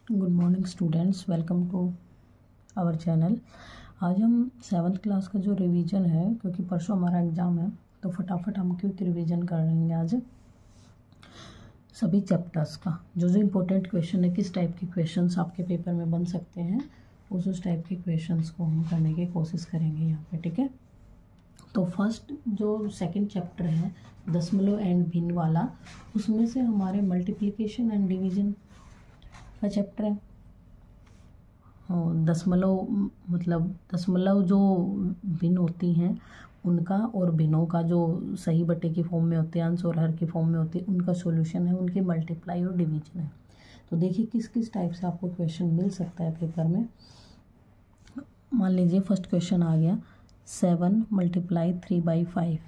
Good morning students, welcome to our channel. आज हम 7th class का जो रिवीजन है, क्योंकि परसों हमारा एग्ज़ाम है तो फटाफट हम क्विक रिवीजन कर लेंगे आज सभी चैप्टर्स का। जो जो इम्पोर्टेंट क्वेश्चन है, किस टाइप के क्वेश्चंस आपके पेपर में बन सकते हैं, उस टाइप के क्वेश्चंस को हम करने की कोशिश करेंगे यहाँ पे। ठीक है, तो फर्स्ट जो सेकंड चैप्टर है दशमलव एंड भिन्न वाला, उसमें से हमारे मल्टीप्लिकेशन एंड डिवीजन का चैप्टर है। दशमलव मतलब दशमलव जो भिन्न होती हैं उनका, और भिन्नों का जो सही बटे की फॉर्म में होते हैं, अंश और हर की फॉर्म में होती है, उनका सॉल्यूशन है, उनकी मल्टीप्लाई और डिवीजन है। तो देखिए किस किस टाइप से आपको क्वेश्चन मिल सकता है पेपर में। मान लीजिए फर्स्ट क्वेश्चन आ गया 7 × 3/5।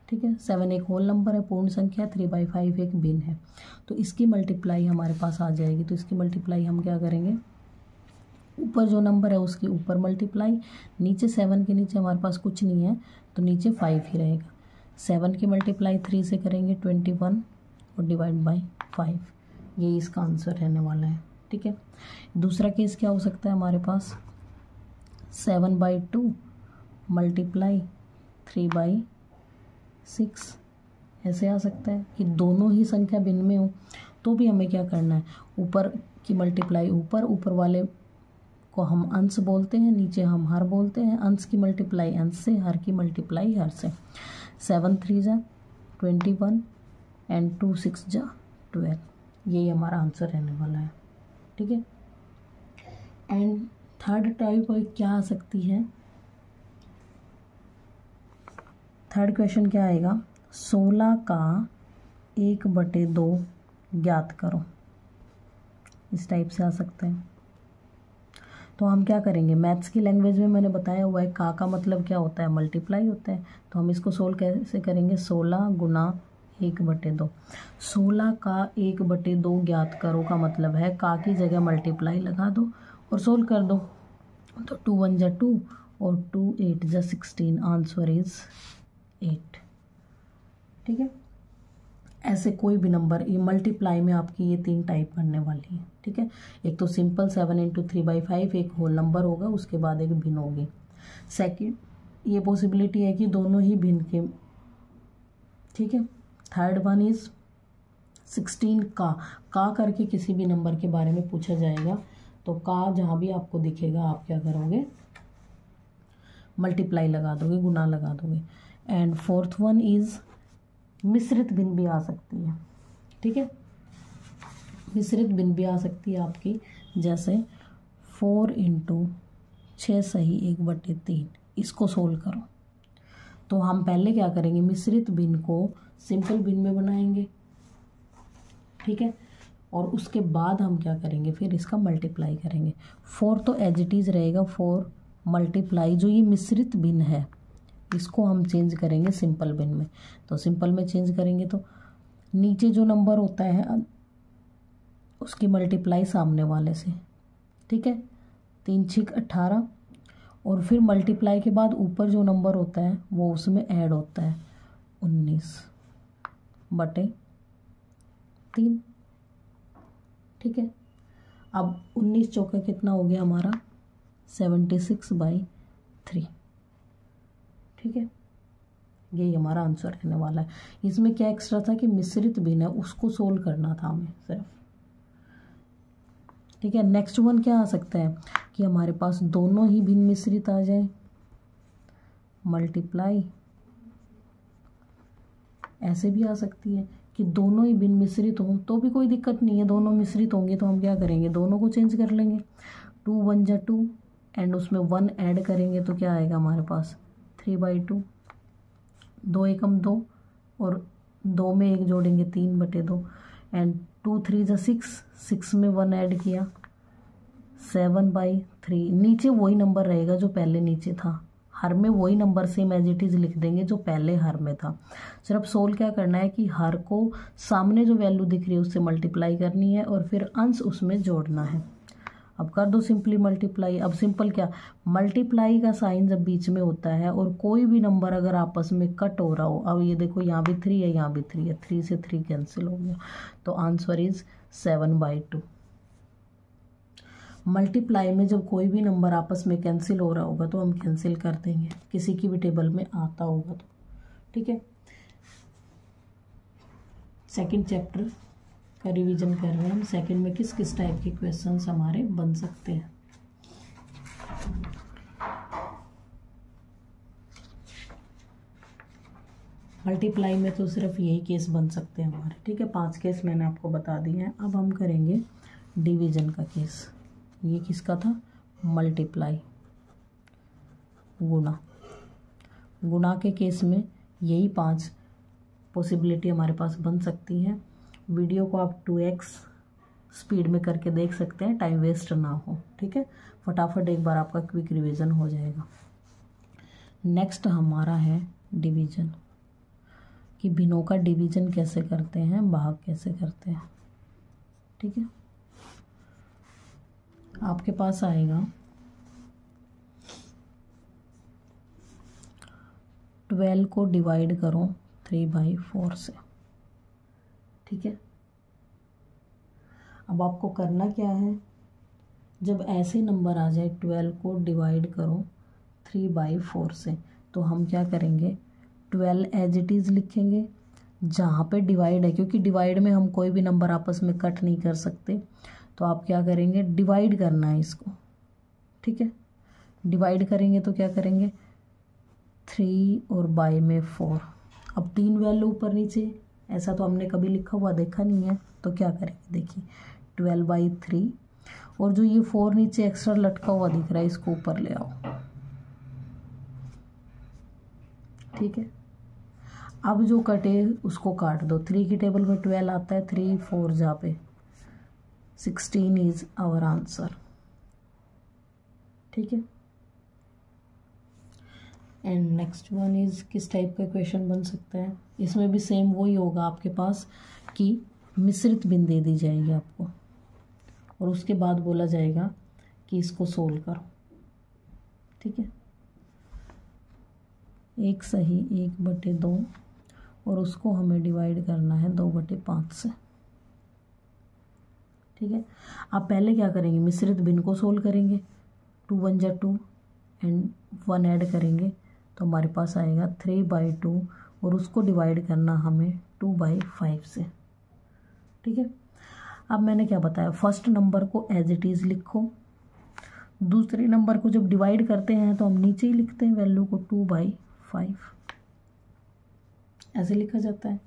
ठीक है, 7 एक होल नंबर है, पूर्ण संख्या, 3/5 एक भिन्न है। तो इसकी मल्टीप्लाई हमारे पास आ जाएगी। तो इसकी मल्टीप्लाई हम क्या करेंगे, ऊपर जो नंबर है उसकी ऊपर मल्टीप्लाई, नीचे 7 के नीचे हमारे पास कुछ नहीं है तो नीचे 5 ही रहेगा। 7 की मल्टीप्लाई 3 से करेंगे 21 और डिवाइड बाई 5, ये इसका आंसर रहने वाला है। ठीक है, दूसरा केस क्या हो सकता है हमारे पास, 7/2 मल्टीप्लाई 3/6, ऐसे आ सकता है कि दोनों ही संख्या भिन्न में हो। तो भी हमें क्या करना है, ऊपर की मल्टीप्लाई ऊपर वाले को हम अंश बोलते हैं, नीचे हम हर बोलते हैं। अंश की मल्टीप्लाई अंश से, हर की मल्टीप्लाई हर से। 7 3 जा 21 एंड 2 6 जा 12, यही हमारा आंसर रहने वाला है। ठीक है, एंड थर्ड टाइप क्या आ सकती है, थर्ड क्वेश्चन क्या आएगा, 16 का 1/2 ज्ञात करो। इस टाइप से आ सकते हैं। तो हम क्या करेंगे, मैथ्स की लैंग्वेज में मैंने बताया हुआ है का मतलब क्या होता है, मल्टीप्लाई होता है। तो हम इसको सोल्व कैसे करेंगे, 16 × 1/2। 16 का 1/2 ज्ञात करो का मतलब है का की जगह मल्टीप्लाई लगा दो और सोल्व कर दो। तो 2 1 जा 2 और 2 8 जा 16, आंसर इज 8। ठीक है, ऐसे कोई भी नंबर, ये मल्टीप्लाई में आपकी ये 3 टाइप बनने वाली है। ठीक है, एक तो सिंपल 7 × 3/5 एक होल नंबर होगा, उसके बाद एक भिन्न होगी। सेकंड, ये पॉसिबिलिटी है कि दोनों ही भिन्न के। ठीक है, थर्ड वन इज 16 का करके किसी भी नंबर के बारे में पूछा जाएगा तो का जहाँ भी आपको दिखेगा आप क्या करोगे, मल्टीप्लाई लगा दोगे, गुना लगा दोगे। एंड फोर्थ वन इज मिश्रित भिन्न भी आ सकती है। ठीक है, मिश्रित भिन्न भी आ सकती है आपकी, जैसे 4 × 6 सही 1/3, इसको सोल्व करो। तो हम पहले क्या करेंगे, मिश्रित भिन्न को सिंपल भिन्न में बनाएंगे। ठीक है, और उसके बाद हम क्या करेंगे, फिर इसका मल्टीप्लाई करेंगे। 4 तो एज इट इज़ रहेगा, 4 मल्टीप्लाई जो ये मिश्रित भिन्न है इसको हम चेंज करेंगे सिंपल भिन्न में। तो सिंपल में चेंज करेंगे तो नीचे जो नंबर होता है उसकी मल्टीप्लाई सामने वाले से। ठीक है, 3 6 18, और फिर मल्टीप्लाई के बाद ऊपर जो नंबर होता है वो उसमें ऐड होता है, 19/3। ठीक है, अब 19 चौका कितना हो गया हमारा, 76/3। ठीक है, यही हमारा आंसर रहने वाला है। इसमें क्या एक्स्ट्रा था कि मिश्रित भिन्न है, उसको सोल्व करना था हमें सिर्फ। ठीक है, नेक्स्ट वन क्या आ सकता है कि हमारे पास दोनों ही भिन्न मिश्रित आ जाए, मल्टीप्लाई। ऐसे भी आ सकती है कि दोनों ही भिन्न मिश्रित हों तो भी कोई दिक्कत नहीं है, दोनों मिश्रित होंगे तो हम क्या करेंगे, दोनों को चेंज कर लेंगे। 2 1 जा 2 एंड उसमें 1 ऐड करेंगे तो क्या आएगा हमारे पास, 3/2। 2 एकम 2 और 2 में 1 जोड़ेंगे, 3/2 एंड 2 3 जा 6, 6 में 1 ऐड किया, 7/3। नीचे वही नंबर रहेगा जो पहले नीचे था, हर में वही number same as it is लिख देंगे जो पहले हर में था। सिर्फ सोल्व क्या करना है कि हर को सामने जो वैल्यू दिख रही है उससे मल्टीप्लाई करनी है और फिर अंश उसमें जोड़ना है। अब कर दो सिंपली मल्टीप्लाई। अब सिंपल क्या, मल्टीप्लाई का साइन जब बीच में होता है और कोई भी नंबर अगर आपस में कट हो रहा हो, अब ये देखो यहाँ भी 3 है, यहाँ भी 3 है, 3 से 3 कैंसिल हो गया, तो आंसर इज 7/2। मल्टीप्लाई में जब कोई भी नंबर आपस में कैंसिल हो रहा होगा तो हम कैंसिल कर देंगे, किसी की भी टेबल में आता होगा तो, ठीक है। सेकंड चैप्टर का रिवीजन कर रहे हैं हम। सेकंड में किस किस टाइप के क्वेश्चंस हमारे बन सकते हैं। मल्टीप्लाई में तो सिर्फ यही केस बन सकते हैं हमारे, ठीक है। 5 केस मैंने आपको बता दिए हैं। अब हम करेंगे डिवीजन का केस। ये किसका था? मल्टीप्लाई, गुणा। गुणा के केस में यही 5 पॉसिबिलिटी हमारे पास बन सकती हैं। वीडियो को आप 2x स्पीड में करके देख सकते हैं, टाइम वेस्ट ना हो, ठीक है। फटाफट एक बार आपका क्विक रिवीजन हो जाएगा। नेक्स्ट हमारा है डिवीजन, कि भिन्नों का डिवीजन कैसे करते हैं, भाग कैसे करते हैं, ठीक है। आपके पास आएगा 12 को डिवाइड करो 3/4 से, ठीक है। अब आपको करना क्या है, जब ऐसे नंबर आ जाए 12 को डिवाइड करो 3/4 से, तो हम क्या करेंगे, 12 एज इट इज़ लिखेंगे। जहाँ पे डिवाइड है, क्योंकि डिवाइड में हम कोई भी नंबर आपस में कट नहीं कर सकते, तो आप क्या करेंगे, डिवाइड करना है इसको, ठीक है। डिवाइड करेंगे तो क्या करेंगे, 3 और बाय में 4। अब 3 वैल्यू ऊपर नीचे, ऐसा तो हमने कभी लिखा हुआ देखा नहीं है, तो क्या करेंगे, देखिए 12/3, और जो ये 4 नीचे एक्स्ट्रा लटका हुआ दिख रहा है इसको ऊपर ले आओ, ठीक है। अब जो कटे उसको काट दो। 3 की टेबल में 12 आता है, 3 4 जा पे 16 इज आवर आंसर, ठीक है। एंड नेक्स्ट वन इज, किस टाइप का क्वेश्चन बन सकता है। इसमें भी सेम वही होगा आपके पास कि मिश्रित भिन्न दे दी जाएगी आपको, और उसके बाद बोला जाएगा कि इसको सोल्व करो, ठीक है। 1 सही 1/2, और उसको हमें डिवाइड करना है 2/5 से, ठीक है। आप पहले क्या करेंगे, मिश्रित भिन्न को सोल्व करेंगे। 2 1 जा 2 एंड 1 ऐड करेंगे तो हमारे पास आएगा 3/2, और उसको डिवाइड करना हमें 2/5 से, ठीक है। अब मैंने क्या बताया, फर्स्ट नंबर को एज इट इज़ लिखो। दूसरे नंबर को जब डिवाइड करते हैं तो हम नीचे ही लिखते हैं वैल्यू को, 2/5 ऐसे लिखा जाता है।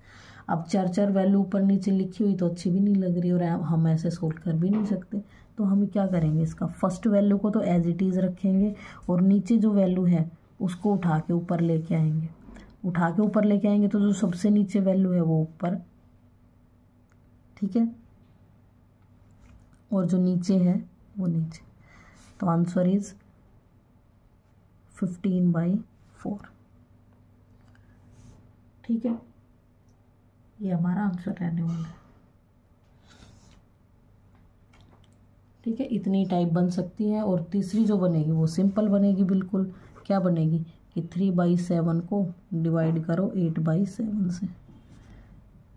अब 4 वैल्यू ऊपर नीचे लिखी हुई तो अच्छी भी नहीं लग रही, और हम ऐसे सोल्व कर भी नहीं सकते। तो हम क्या करेंगे, इसका फर्स्ट वैल्यू को तो एज इट इज़ रखेंगे, और नीचे जो वैल्यू है उसको उठा के ऊपर लेके आएंगे। उठा के ऊपर लेके आएंगे तो जो सबसे नीचे वैल्यू है वो ऊपर, ठीक है, और जो नीचे है वो नीचे। तो आंसर इज 15/4, ठीक है। ये हमारा आंसर रहने वाला है, ठीक है। इतनी टाइप बन सकती है। और तीसरी जो बनेगी वो सिंपल बनेगी बिल्कुल। क्या बनेगी कि 3/7 को डिवाइड करो 8/7 से।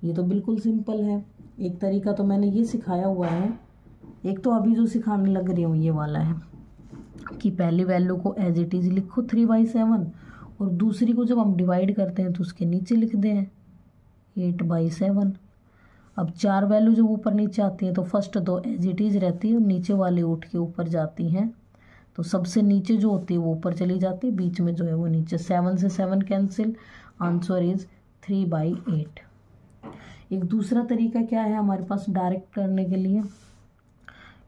ये तो बिल्कुल सिंपल है। एक तरीका तो मैंने ये सिखाया हुआ है, एक तो अभी जो सिखाने लग रही हूँ ये वाला है कि पहली वैल्यू को एज इट इज़ लिखो 3/7, और दूसरी को जब हम डिवाइड करते हैं तो उसके नीचे लिख दें 8/7। अब 4 वैल्यू जब ऊपर नीचे आती हैं तो फर्स्ट 2 एज इट इज़ रहती है, और नीचे वाले उठ के ऊपर जाती हैं। तो सबसे नीचे जो होती है वो ऊपर चली जाती है, बीच में जो है वो नीचे। 7 से 7 कैंसिल, आंसर इज 3/8। एक दूसरा तरीका क्या है हमारे पास डायरेक्ट करने के लिए,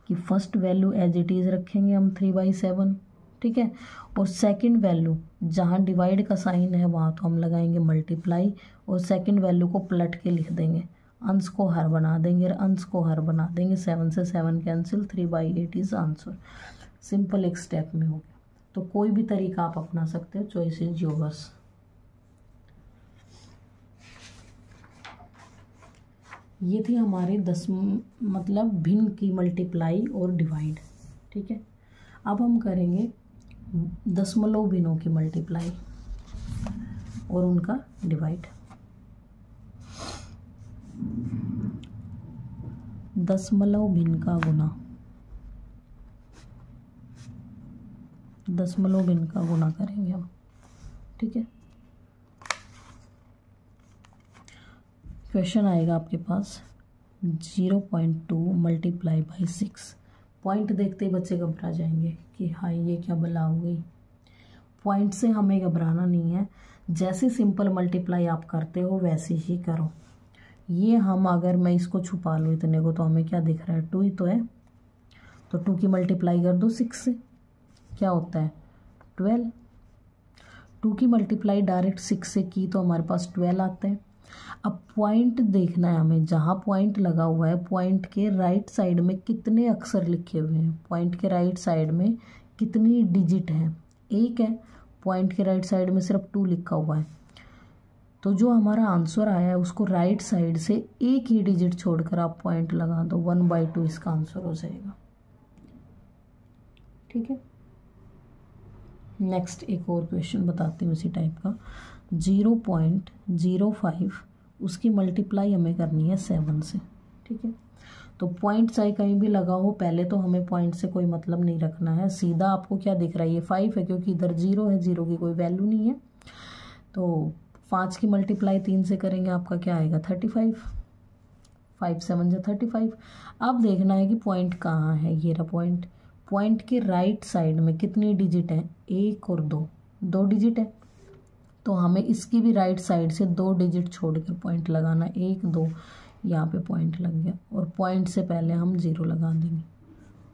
कि first value as it is रखेंगे हम 3/7, ठीक है, और सेकंड वैल्यू जहाँ डिवाइड का साइन है वहाँ तो हम लगाएंगे मल्टीप्लाई, और सेकंड वैल्यू को पलट के लिख देंगे, अंश को हर बना देंगे और अंश को हर बना देंगे। 7 से 7 कैंसिल, 3/8 इज आंसर। सिंपल एक स्टेप में हो गया। तो कोई भी तरीका आप अपना सकते हो, चॉइस इज योर्स। ये थी हमारे 10 मतलब भिन्न की मल्टीप्लाई और डिवाइड, ठीक है। अब हम करेंगे दशमलव भिन्नों की मल्टीप्लाई और उनका डिवाइड। दशमलव भिन्न का गुना, दशमलव इनका गुना करेंगे हम, ठीक है। क्वेश्चन आएगा आपके पास 0.2 मल्टीप्लाई बाई 6। पॉइंट देखते ही बच्चे घबरा जाएंगे कि हाय ये क्या बला हो गई। पॉइंट से हमें घबराना नहीं है, जैसे सिंपल मल्टीप्लाई आप करते हो वैसे ही करो। ये हम अगर मैं इसको छुपा लूँ इतने को तो हमें क्या दिख रहा है, 2 ही तो है, तो 2 की मल्टीप्लाई कर दो 6 से, क्या होता है 12। 2 की मल्टीप्लाई डायरेक्ट 6 से की तो हमारे पास 12 आते हैं। अब पॉइंट देखना है हमें, जहाँ पॉइंट लगा हुआ है पॉइंट के राइट साइड में कितने अक्षर लिखे हुए हैं, पॉइंट के राइट साइड में कितनी डिजिट है, 1 है। पॉइंट के राइट साइड में सिर्फ 2 लिखा हुआ है, तो जो हमारा आंसर आया है उसको राइट साइड से एक ही डिजिट छोड़कर आप पॉइंट लगा दो, 1/2 इसका आंसर हो जाएगा, ठीक है। नेक्स्ट एक और क्वेश्चन बताती हूँ इसी टाइप का। 0.05 उसकी मल्टीप्लाई हमें करनी है 7 से, ठीक है। तो पॉइंट चाहे कहीं भी लगा हो, पहले तो हमें पॉइंट से कोई मतलब नहीं रखना है, सीधा आपको क्या दिख रहा है, ये 5 है क्योंकि इधर 0 है, 0 की कोई वैल्यू नहीं है। तो 5 की मल्टीप्लाई 3 से करेंगे, आपका क्या आएगा 35, 5 7 जा 35। अब देखना है कि पॉइंट कहाँ है, ये रहा पॉइंट। पॉइंट के राइट साइड में कितनी डिजिट है, 1 और 2 डिजिट है, तो हमें इसकी भी राइट साइड से 2 डिजिट छोड़कर पॉइंट लगाना, 1 2 यहाँ पे पॉइंट लग गया, और पॉइंट से पहले हम 0 लगा देंगे।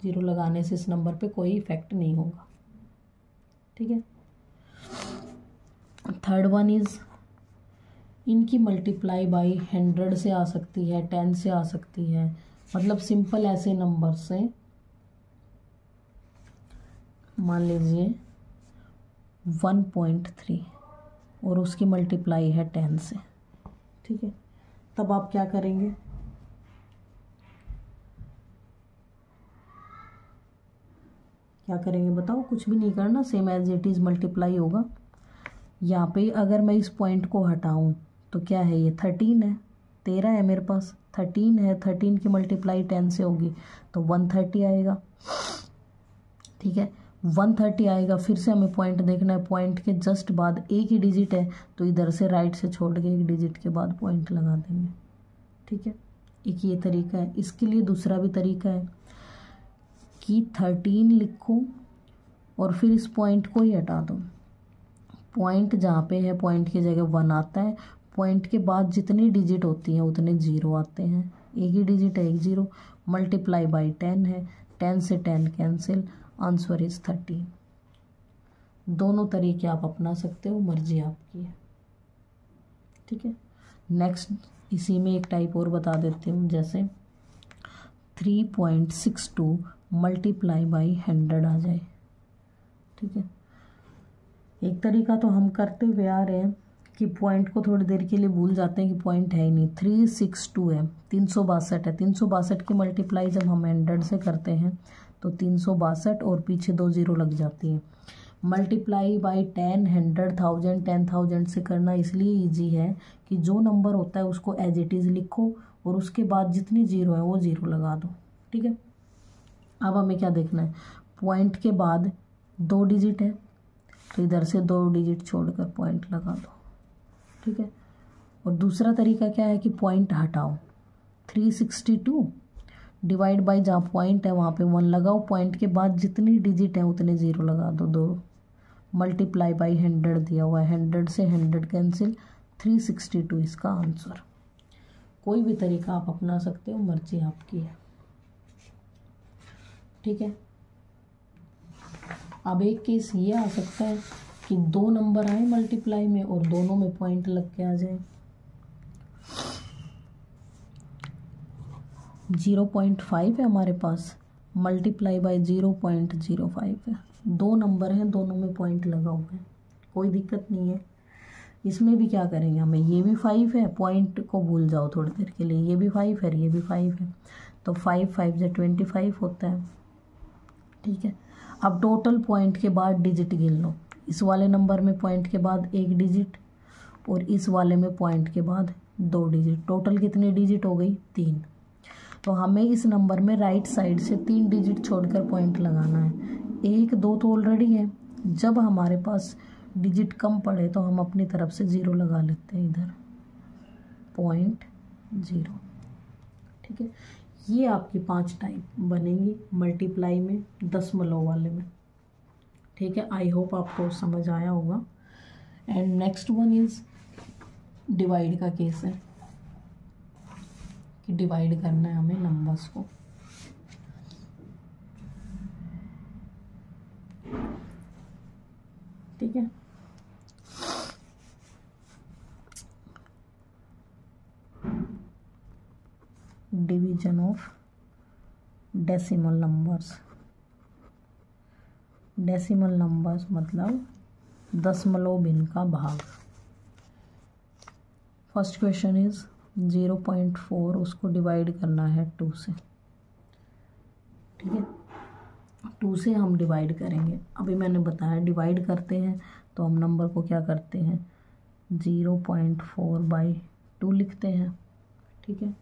0 लगाने से इस नंबर पे कोई इफेक्ट नहीं होगा, ठीक है। थर्ड वन इज इनकी मल्टीप्लाई बाई 100 से आ सकती है, 10 से आ सकती है, मतलब सिंपल ऐसे नंबर से मान लीजिए 1.3 और उसकी मल्टीप्लाई है 10 से, ठीक है। तब आप क्या करेंगे, क्या करेंगे बताओ, कुछ भी नहीं करना, same as it is multiply होगा। यहाँ पे अगर मैं इस पॉइंट को हटाऊं तो क्या है, ये 13 है, 13 है मेरे पास, 13 है, 13 की मल्टीप्लाई 10 से होगी तो 130 आएगा, ठीक है। 130 आएगा, फिर से हमें पॉइंट देखना है, पॉइंट के जस्ट बाद एक ही डिजिट है तो इधर से राइट से छोड़ के एक डिजिट के बाद पॉइंट लगा देंगे, ठीक है। एक ये तरीका है। इसके लिए दूसरा भी तरीका है कि 13 लिखो और फिर इस पॉइंट को ही हटा दो, पॉइंट जहाँ पे है पॉइंट की जगह 1 आता है, पॉइंट के बाद जितनी डिजिट होती हैं उतने 0 आते हैं, एक ही डिजिट है 1 0, मल्टीप्लाई बाई 10 है, 10 से 10 कैंसिल, आंसर इज 13। दोनों तरीके आप अपना सकते हो, मर्जी आपकी है, ठीक है। नेक्स्ट इसी में एक टाइप और बता देती हूँ, जैसे 3.62 मल्टीप्लाई बाई 100 आ जाए, ठीक है। एक तरीका तो हम करते हुए आ रहे हैं कि पॉइंट को थोड़ी देर के लिए भूल जाते हैं कि पॉइंट है ही नहीं, 362 है, 362 है, 362 की मल्टीप्लाई जब हम 100 से करते हैं तो 362 और पीछे 2 0 लग जाती है। मल्टीप्लाई बाई 10 100 1000 10,000 से करना इसलिए ईजी है कि जो नंबर होता है उसको एज इट इज़ लिखो और उसके बाद जितनी 0 है वो 0 लगा दो, ठीक है। अब हमें क्या देखना है, पॉइंट के बाद 2 डिजिट है तो इधर से 2 डिजिट छोड़कर पॉइंट लगा दो, ठीक है। और दूसरा तरीका क्या है कि पॉइंट हटाओ, 362 डिवाइड बाई जहाँ पॉइंट है वहाँ पे 1 लगाओ, पॉइंट के बाद जितनी डिजिट है उतने 0 लगा दो, 2 मल्टीप्लाई बाई 100 दिया हुआ है, 100 से 100 कैंसिल, 362 इसका आंसर। कोई भी तरीका आप अपना सकते हो, मर्जी आपकी है, ठीक है। अब एक केस ये आ सकता है कि 2 नंबर आए मल्टीप्लाई में और दोनों में पॉइंट लग के आ जाए, 0.5 है हमारे पास, मल्टीप्लाई बाई 0.05 है, 2 नंबर हैं दोनों में पॉइंट लगा हुआ है, कोई दिक्कत नहीं है। इसमें भी क्या करेंगे, हमें ये भी 5 है, पॉइंट को भूल जाओ थोड़ी देर के लिए, ये भी 5 है, ये भी 5 है, तो 5 5 से 25 होता है, ठीक है। अब टोटल पॉइंट के बाद डिजिट गिन लो, इस वाले नंबर में पॉइंट के बाद 1 डिजिट और इस वाले में पॉइंट के बाद 2 डिजिट, टोटल कितनी डिजिट हो गई 3। तो हमें इस नंबर में राइट साइड से 3 डिजिट छोड़कर पॉइंट लगाना है, 1 2 तो ऑलरेडी है, जब हमारे पास डिजिट कम पड़े तो हम अपनी तरफ से 0 लगा लेते हैं इधर, 0.0। ठीक है, ये आपकी 5 टाइप बनेंगी मल्टीप्लाई में, दशमलव वाले में। ठीक है, आई होप आपको समझ आया होगा। And next one is divide का केस है कि डिवाइड करना है हमें नंबर्स को। ठीक है, division of decimal numbers. Decimal numbers मतलब दशमलव भिन्न का भाग। फर्स्ट क्वेश्चन इज 0.4, उसको डिवाइड करना है 2 से। ठीक है, 2 से हम डिवाइड करेंगे। अभी मैंने बताया डिवाइड करते हैं तो हम नंबर को क्या करते हैं, 0.4/2 लिखते हैं। ठीक है,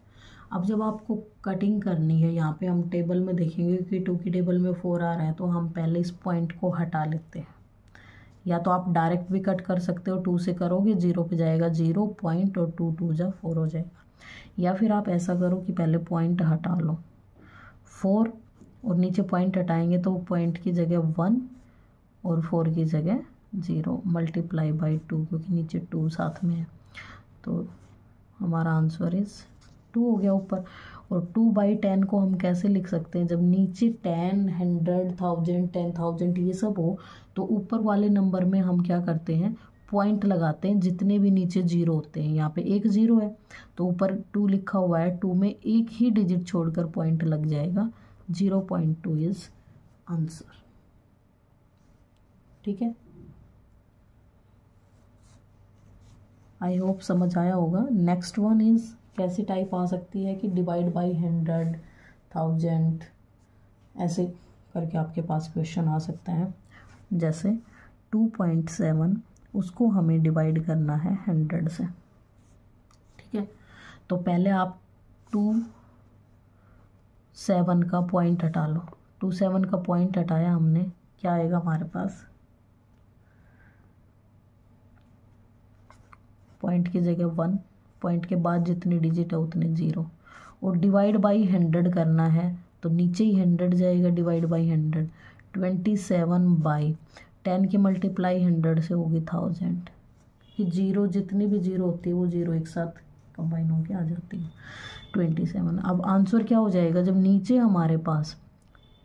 अब जब आपको कटिंग करनी है, यहाँ पे हम टेबल में देखेंगे कि 2 की टेबल में 4 आ रहा है, तो हम पहले इस पॉइंट को हटा लेते हैं। या तो आप डायरेक्ट भी कट कर सकते हो, 2 से करोगे 0 पे जाएगा 0 पॉइंट और 2 2 जा 4 हो जाएगा। या फिर आप ऐसा करो कि पहले पॉइंट हटा लो, 4 और नीचे पॉइंट हटाएंगे तो पॉइंट की जगह 1 और 4 की जगह 0 मल्टीप्लाई बाई 2, क्योंकि नीचे 2 साथ में है। तो हमारा आंसर इज 2 हो गया ऊपर। और 2/10 को हम कैसे लिख सकते हैं, जब नीचे 10, 100, 1000, 10,000 ये सब हो तो ऊपर वाले नंबर में हम क्या करते हैं, पॉइंट लगाते हैं जितने भी नीचे 0 होते हैं। यहाँ पे एक 0 है तो ऊपर 2 लिखा हुआ है, 2 में एक ही डिजिट छोड़कर पॉइंट लग जाएगा, 0.2 इज आंसर। ठीक है, आई होप समझ आया होगा। नेक्स्ट वन इज कैसी टाइप आ सकती है कि डिवाइड बाई 100, 1000, ऐसे करके आपके पास क्वेश्चन आ सकता है। जैसे 2.7, उसको हमें डिवाइड करना है 100 से। ठीक है, तो पहले आप 27 का पॉइंट हटा लो। 27 का पॉइंट हटाया हमने, क्या आएगा हमारे पास, पॉइंट की जगह 1, पॉइंट के बाद जितनी डिजिट है उतने 0। और डिवाइड बाई 100 करना है तो नीचे ही 100 जाएगा, डिवाइड बाई 100। 27/10 की मल्टीप्लाई 100 से होगी 1000। कि 0 जितनी भी 0 होती है वो 0 एक साथ कंबाइन होकर आ जाती है, 27। अब आंसर क्या हो जाएगा, जब नीचे हमारे पास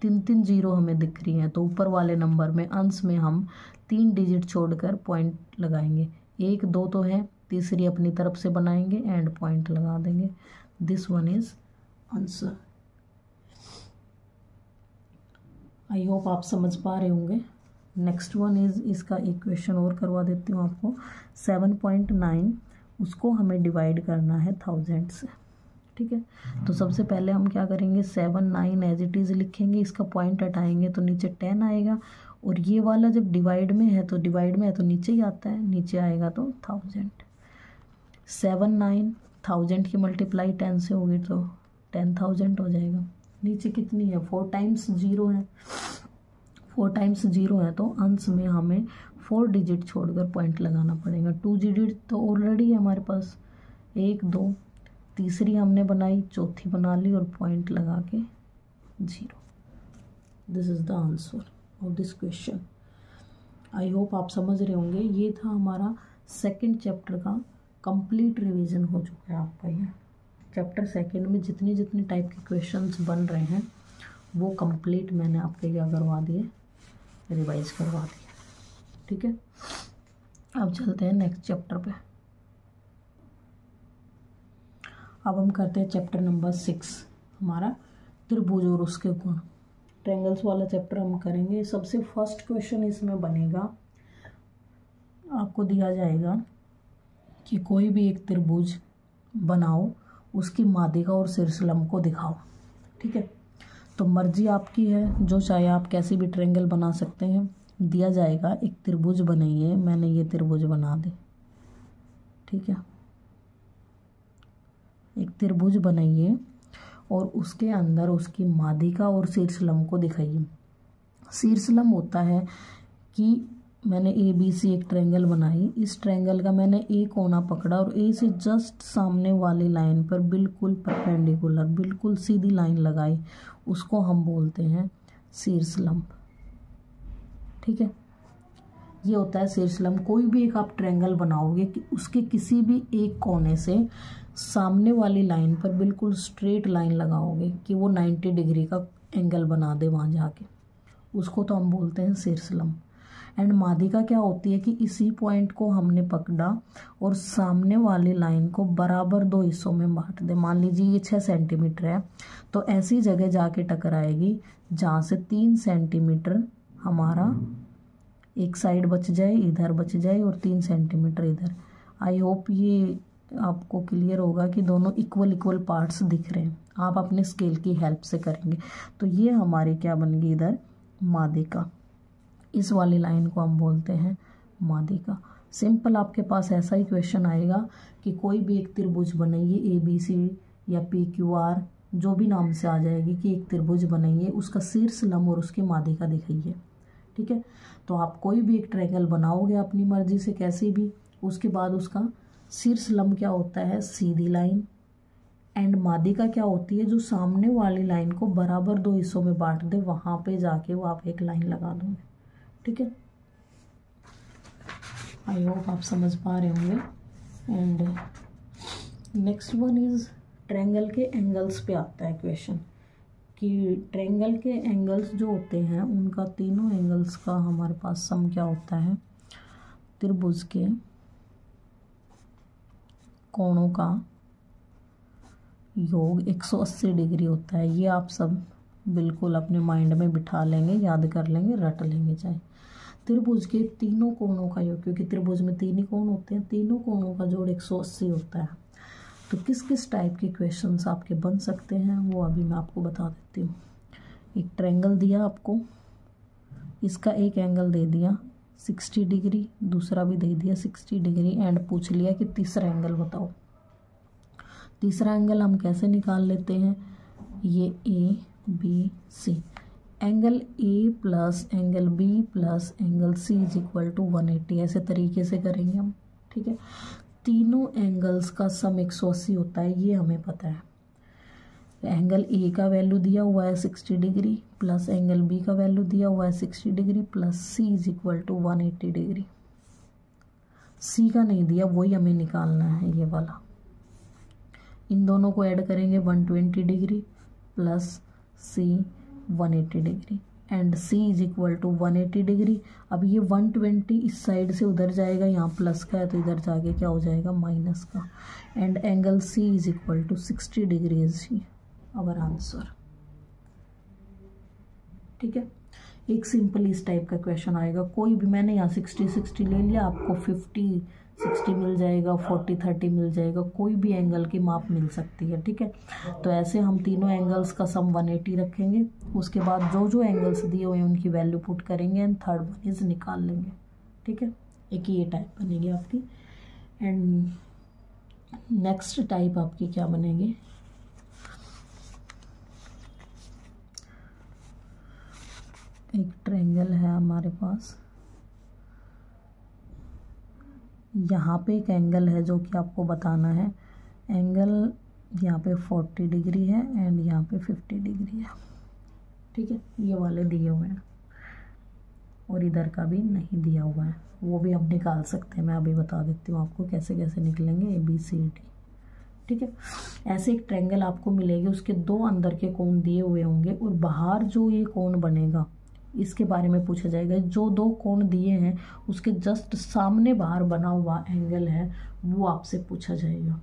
3 0 हमें दिख रही हैं तो ऊपर वाले नंबर में अंश में हम 3 डिजिट छोड़कर पॉइंट लगाएंगे। 1 2 तो है, तीसरी अपनी तरफ से बनाएंगे, एंड पॉइंट लगा देंगे। This one is answer. I hope आप समझ पा रहे होंगे। नेक्स्ट वन इज, इसका एक क्वेश्चन और करवा देती हूँ आपको। 7.9, उसको हमें डिवाइड करना है 1000 से। ठीक है, तो सबसे पहले हम क्या करेंगे, 7 9 एज इट इज़ लिखेंगे, इसका पॉइंट हटाएंगे तो नीचे 10 आएगा। और ये वाला जब डिवाइड में है तो नीचे ही आता है, नीचे आएगा तो 1000। 7 9 1000 की मल्टीप्लाई 10 से होगी तो 10,000 हो जाएगा। नीचे कितनी है, 4 टाइम्स 0 है, 4 टाइम्स 0 है तो अंश में हमें 4 डिजिट छोड़कर पॉइंट लगाना पड़ेगा। 2 डिजिट तो ऑलरेडी है हमारे पास, 1 2, तीसरी हमने बनाई, चौथी बना ली और पॉइंट लगा के 0। This is the answer of this question. I hope आप समझ रहे होंगे। ये था हमारा सेकंड चैप्टर का कंप्लीट रिवीजन हो चुका है आपका। ये चैप्टर सेकंड में जितनी जितनी टाइप के क्वेश्चंस बन रहे हैं वो कंप्लीट मैंने आपके क्या करवा दिए, रिवाइज करवा दिए। ठीक है, अब चलते हैं नेक्स्ट चैप्टर पे। अब हम करते हैं चैप्टर नंबर 6, हमारा त्रिभुज और उसके गुण। ट्रायंगल्स वाला चैप्टर हम करेंगे। सबसे फर्स्ट क्वेश्चन इसमें बनेगा, आपको दिया जाएगा कि कोई भी एक त्रिभुज बनाओ, उसकी माध्यिका और शीर्षलंब को दिखाओ। ठीक है, तो मर्जी आपकी है, जो चाहे आप कैसे भी ट्रायंगल बना सकते हैं। दिया जाएगा एक त्रिभुज बनाइए, मैंने ये त्रिभुज बना दी। ठीक है, एक त्रिभुज बनाइए और उसके अंदर उसकी माध्यिका और शीर्षलंब को दिखाइए। शीर्षलंब होता है कि मैंने ए बी सी एक ट्रायंगल बनाई, इस ट्रायंगल का मैंने ए कोना पकड़ा और ए से जस्ट सामने वाली लाइन पर बिल्कुल परपेंडिकुलर, बिल्कुल सीधी लाइन लगाई, उसको हम बोलते हैं शीर्ष लंब। ठीक है, ये होता है शीर्ष लंब। कोई भी एक आप ट्रायंगल बनाओगे कि उसके किसी भी एक कोने से सामने वाली लाइन पर बिल्कुल स्ट्रेट लाइन लगाओगे कि वो 90 डिग्री का एंगल बना दे वहाँ जाके, उसको तो हम बोलते हैं शीर्ष लंब। एंड माध्यिका क्या होती है कि इसी पॉइंट को हमने पकड़ा और सामने वाली लाइन को बराबर 2 हिस्सों में बांट दे। मान लीजिए ये 6 सेंटीमीटर है, तो ऐसी जगह जाके टकराएगी जहाँ से 3 सेंटीमीटर हमारा एक साइड बच जाए, इधर बच जाए, और 3 सेंटीमीटर इधर। आई होप ये आपको क्लियर होगा कि दोनों इक्वल पार्ट्स दिख रहे हैं। आप अपने स्केल की हेल्प से करेंगे तो ये हमारी क्या बन गई इधर माध्यिका। इस वाली लाइन को हम बोलते हैं माध्यिका। सिंपल आपके पास ऐसा ही क्वेश्चन आएगा कि कोई भी एक त्रिभुज बनाइए, ए बी सी या पी क्यू आर, जो भी नाम से आ जाएगी, कि एक त्रिभुज बनाइए, उसका शीर्ष लंब और उसकी माध्यिका दिखाइए। ठीक है, तो आप कोई भी एक ट्रायंगल बनाओगे अपनी मर्जी से कैसे भी, उसके बाद उसका शीर्ष लंब क्या होता है, सीधी लाइन, एंड माध्यिका क्या होती है, जो सामने वाली लाइन को बराबर 2 हिस्सों में बांट दे, वहां पे जाके वो आप एक लाइन लगा दोगे। ठीक है, आई होप आप समझ पा रहे होंगे। And next one is triangle के एंगल्स पे आता है क्वेश्चन, कि ट्रायंगल के एंगल्स जो होते हैं उनका तीनों एंगल्स का हमारे पास सम क्या होता है, त्रिभुज के कोणों का योग 180 डिग्री होता है। ये आप सब बिल्कुल अपने माइंड में बिठा लेंगे, याद कर लेंगे, रट लेंगे। चाहे त्रिभुज के तीनों कोणों का योग, क्योंकि त्रिभुज में 3 ही कोण होते हैं, तीनों कोणों का जोड़ 180 होता है। तो किस किस टाइप के क्वेश्चंस आपके बन सकते हैं वो अभी मैं आपको बता देती हूँ। एक ट्रायंगल दिया आपको, इसका एक एंगल दे दिया 60 डिग्री, दूसरा भी दे दिया 60 डिग्री, एंड पूछ लिया कि तीसरा एंगल बताओ। तीसरा एंगल हम कैसे निकाल लेते हैं, ये A B C, angle A plus angle B plus angle C is equal to 180, ऐसे तरीके से करेंगे हम। ठीक है, तीनों एंगल्स का सम 180 होता है, ये हमें पता है। एंगल ए का वैल्यू दिया हुआ है 60 डिग्री, प्लस एंगल बी का वैल्यू दिया हुआ है 60 degree, plus C is equal to 180 degree. C का नहीं दिया, वही हमें निकालना है, ये वाला। इन दोनों को ऐड करेंगे 120 degree plus C 180 degree, and C is equal to 180 degree. अब ये 120 इस साइड से उधर जाएगा, यहाँ प्लस का है तो इधर जाके क्या हो जाएगा, माइनस का, and angle C is equal to 60 degree is our answer. ठीक है, एक सिंपल इस टाइप का क्वेश्चन आएगा। कोई भी, मैंने यहाँ 60 ले लिया, आपको 50-60 मिल जाएगा, 40-30 मिल जाएगा, कोई भी एंगल की माप मिल सकती है। ठीक है, तो ऐसे हम तीनों एंगल्स का सम 180 रखेंगे, उसके बाद जो जो एंगल्स दिए हुए हैं उनकी वैल्यू पुट करेंगे, एंड थर्ड वन इज निकाल लेंगे। ठीक है, एक ये टाइप बनेगी आपकी। एंड नेक्स्ट टाइप आपकी क्या बनेगी, एक ट्रायंगल है हमारे पास, यहाँ पे एक एंगल है जो कि आपको बताना है। एंगल यहाँ पे 40 डिग्री है एंड यहाँ पे 50 डिग्री है। ठीक है, ये वाले दिए हुए हैं, और इधर का भी नहीं दिया हुआ है, वो भी हम निकाल सकते हैं। मैं अभी बता देती हूँ आपको कैसे कैसे निकलेंगे, ए बी सी डी। ठीक है, ऐसे एक ट्रायंगल आपको मिलेगी, उसके 2 अंदर के कोण दिए हुए होंगे, और बाहर जो ये कोण बनेगा इसके बारे में पूछा जाएगा। जो 2 कोण दिए हैं उसके जस्ट सामने बाहर बना हुआ एंगल है वो आपसे पूछा जाएगा।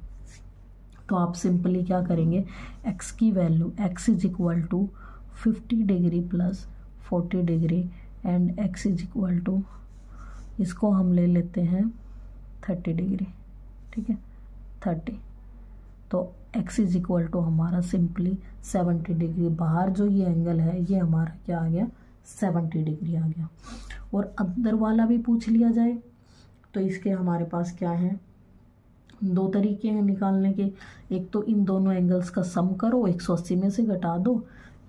तो आप सिंपली क्या करेंगे, x की value, x is equal to 50 degree plus 40 degree, and x is equal to, इसको हम ले लेते हैं 30 डिग्री। ठीक है, 30, तो x इज इक्वल टू हमारा सिंपली 70 डिग्री। बाहर जो ये एंगल है ये हमारा क्या आ गया, 70 डिग्री आ गया। और अंदर वाला भी पूछ लिया जाए तो इसके हमारे पास क्या है, 2 तरीके हैं निकालने के। एक तो इन दोनों एंगल्स का सम करो, 180 में से घटा दो,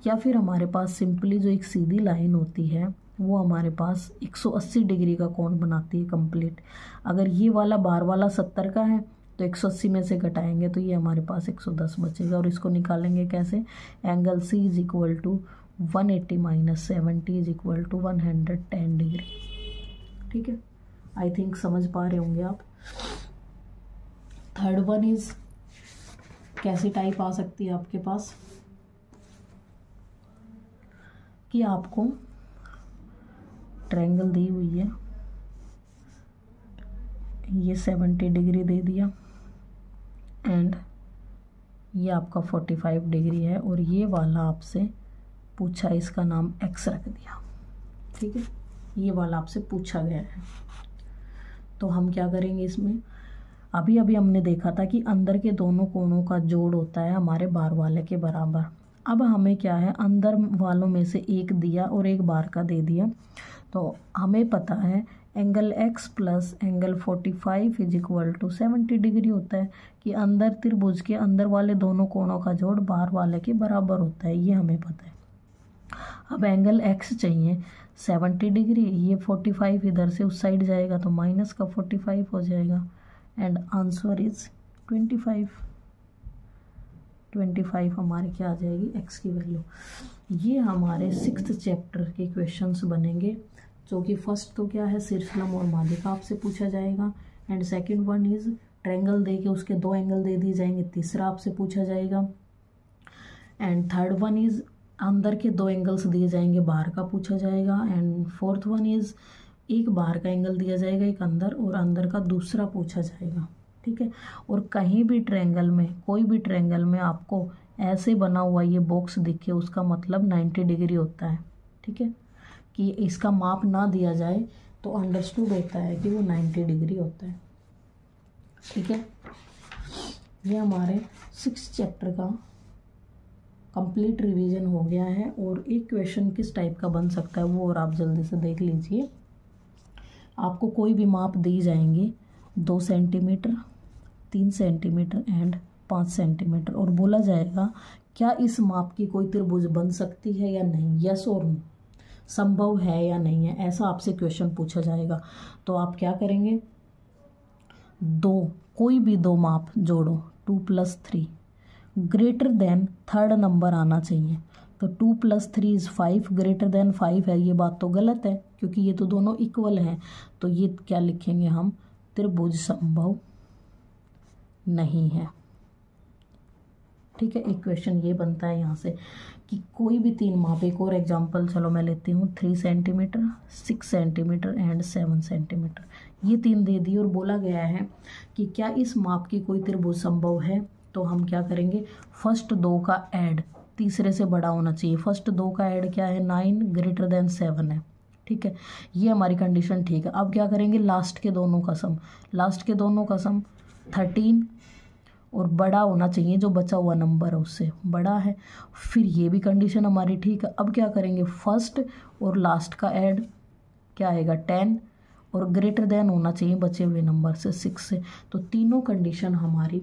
या फिर हमारे पास सिंपली जो एक सीधी लाइन होती है वो हमारे पास 180 डिग्री का कोण बनाती है कंप्लीट। अगर ये वाला बाहर वाला 70 का है तो 180 में से घटाएंगे तो ये हमारे पास 110 बचेगा। और इसको निकालेंगे कैसे, angle C is equal to 180 minus 70 is equal to 110 degree. ठीक है, आई थिंक समझ पा रहे होंगे आप। थर्ड वन इज कैसी टाइप आ सकती है आपके पास कि आपको ट्रायंगल दी हुई है, ये 70 डिग्री दे दिया एंड ये आपका 45 डिग्री है और ये वाला आपसे पूछा, इसका नाम x रख दिया। ठीक है, ये वाला आपसे पूछा गया है। तो हम क्या करेंगे इसमें, अभी अभी हमने देखा था कि अंदर के दोनों कोणों का जोड़ होता है हमारे बाहर वाले के बराबर। अब हमें क्या है, अंदर वालों में से एक दिया और एक बाहर का दे दिया। तो हमें पता है angle x plus angle 45 is equal to 70 degree होता है कि अंदर त्रिभुज के अंदर वाले दोनों कोणों का जोड़ बाहर वाले के बराबर होता है, ये हमें पता है। अब एंगल x चाहिए 70 डिग्री, ये 45 इधर से उस साइड जाएगा तो माइनस का 45 हो जाएगा एंड आंसर इज 25 हमारे क्या आ जाएगी, x की वैल्यू। ये हमारे 6th चैप्टर के क्वेश्चंस बनेंगे, जो कि फर्स्ट तो क्या है, शीर्षलम और माध्यिका आपसे पूछा जाएगा and second one is triangle दे के उसके 2 एंगल दे दिए जाएंगे, तीसरा आपसे पूछा जाएगा एंड थर्ड वन इज अंदर के 2 एंगल्स दिए जाएंगे, बाहर का पूछा जाएगा एंड फोर्थ वन इज एक बाहर का एंगल दिया जाएगा, एक अंदर, और अंदर का दूसरा पूछा जाएगा। ठीक है, और कहीं भी ट्रायंगल में, कोई भी ट्रायंगल में आपको ऐसे बना हुआ ये बॉक्स दिखे, उसका मतलब 90 डिग्री होता है। ठीक है, कि इसका माप ना दिया जाए तो अंडरस्टूड होता है कि वो 90 डिग्री होता है। ठीक है, ये हमारे 6th चैप्टर का कंप्लीट रिवीजन हो गया है। और एक क्वेश्चन किस टाइप का बन सकता है वो और आप जल्दी से देख लीजिए। आपको कोई भी माप दी जाएंगे, 2 सेंटीमीटर, 3 सेंटीमीटर एंड 5 सेंटीमीटर, और बोला जाएगा क्या इस माप की कोई त्रिभुज बन सकती है या नहीं, यस और नो, संभव है या नहीं है, ऐसा आपसे क्वेश्चन पूछा जाएगा। तो आप क्या करेंगे, कोई भी 2 माप जोड़ो, 2 + 3 ग्रेटर देन थर्ड नंबर आना चाहिए। तो 2 + 3 इज 5, ग्रेटर देन 5 है, ये बात तो गलत है क्योंकि ये तो दोनों इक्वल हैं। तो ये क्या लिखेंगे हम, त्रिभुज संभव नहीं है। ठीक है, एक क्वेश्चन ये बनता है यहाँ से कि कोई भी 3 माप, एक और एग्जांपल चलो मैं लेती हूँ, 3 सेंटीमीटर, 6 सेंटीमीटर एंड 7 सेंटीमीटर, ये 3 दे दी और बोला गया है कि क्या इस माप की कोई त्रिभुज संभव है। तो हम क्या करेंगे, फर्स्ट 2 का ऐड तीसरे से बड़ा होना चाहिए। फर्स्ट 2 का ऐड क्या है, 9 ग्रेटर देन 7 है। ठीक है, ये हमारी कंडीशन ठीक है। अब क्या करेंगे, लास्ट के दोनों का सम, 13 और बड़ा होना चाहिए, जो बचा हुआ नंबर है उससे बड़ा है। फिर ये भी कंडीशन हमारी ठीक है। अब क्या करेंगे, फर्स्ट और लास्ट का ऐड क्या आएगा, 10 और ग्रेटर देन होना चाहिए बचे हुए नंबर से 6 से। तो तीनों कंडीशन हमारी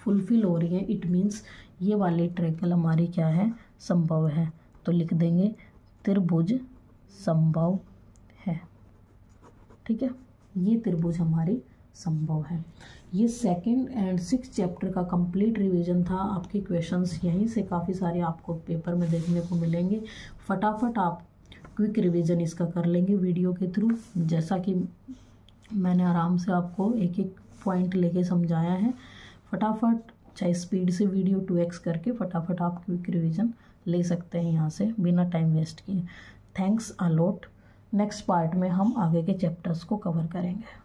फुलफिल हो रही है। इट मीन्स ये वाली ट्रायंगल हमारी क्या है, संभव है। तो लिख देंगे त्रिभुज संभव है। ठीक है, ये त्रिभुज हमारी संभव है। ये 2nd एंड 6th चैप्टर का कंप्लीट रिवीजन था। आपके क्वेश्चंस यहीं से काफ़ी सारे आपको पेपर में देखने को मिलेंगे। फटाफट आप क्विक रिवीजन इसका कर लेंगे वीडियो के थ्रू। जैसा कि मैंने आराम से आपको एक एक पॉइंट लेके समझाया है, फटाफट चाहे स्पीड से वीडियो 2x करके फटाफट आप क्विक रिवीजन ले सकते हैं यहाँ से बिना टाइम वेस्ट किए। Thanks a lot. Next part में हम आगे के चैप्टर्स को कवर करेंगे।